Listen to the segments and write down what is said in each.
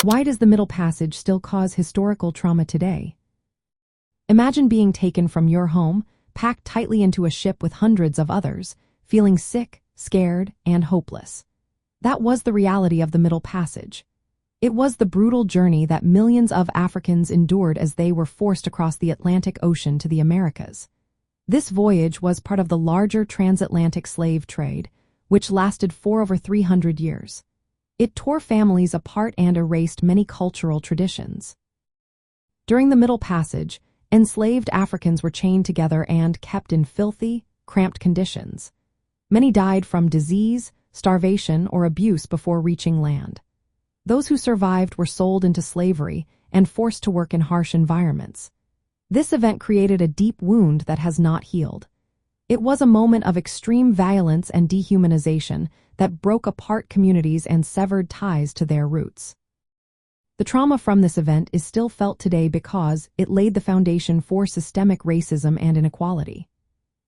Why does the Middle Passage still cause historical trauma today? Imagine being taken from your home, packed tightly into a ship with hundreds of others, feeling sick, scared, and hopeless. That was the reality of the Middle Passage. It was the brutal journey that millions of Africans endured as they were forced across the Atlantic Ocean to the Americas. This voyage was part of the larger transatlantic slave trade, which lasted for over 300 years. It tore families apart and erased many cultural traditions. During the Middle Passage, enslaved Africans were chained together and kept in filthy, cramped conditions. Many died from disease, starvation, or abuse before reaching land. Those who survived were sold into slavery and forced to work in harsh environments. This event created a deep wound that has not healed. It was a moment of extreme violence and dehumanization that broke apart communities and severed ties to their roots. The trauma from this event is still felt today because it laid the foundation for systemic racism and inequality.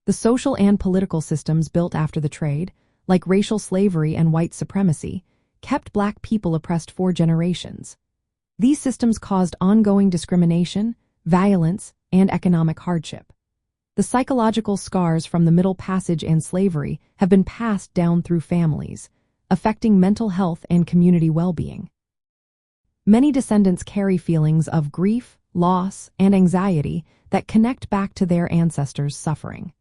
The social and political systems built after the trade, like racial slavery and white supremacy, kept Black people oppressed for generations. These systems caused ongoing discrimination, violence, and economic hardship. The psychological scars from the Middle Passage and slavery have been passed down through families, affecting mental health and community well-being. Many descendants carry feelings of grief, loss, and anxiety that connect back to their ancestors' suffering.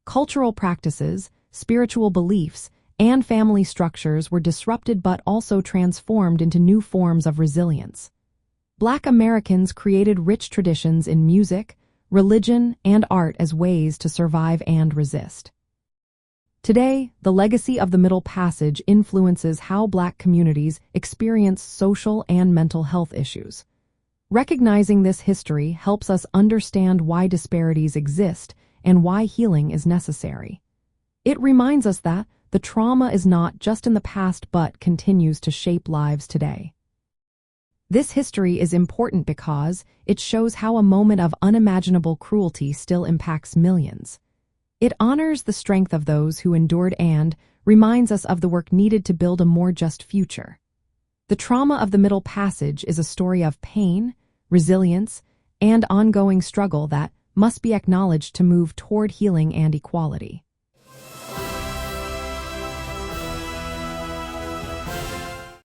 Cultural practices, spiritual beliefs, and family structures were disrupted but also transformed into new forms of resilience. Black Americans created rich traditions in music, religion, and art as ways to survive and resist. Today, the legacy of the Middle Passage influences how Black communities experience social and mental health issues. Recognizing this history helps us understand why disparities exist and why healing is necessary. It reminds us that the trauma is not just in the past but continues to shape lives today. This history is important because it shows how a moment of unimaginable cruelty still impacts millions. It honors the strength of those who endured and reminds us of the work needed to build a more just future. The trauma of the Middle Passage is a story of pain, resilience, and ongoing struggle that must be acknowledged to move toward healing and equality.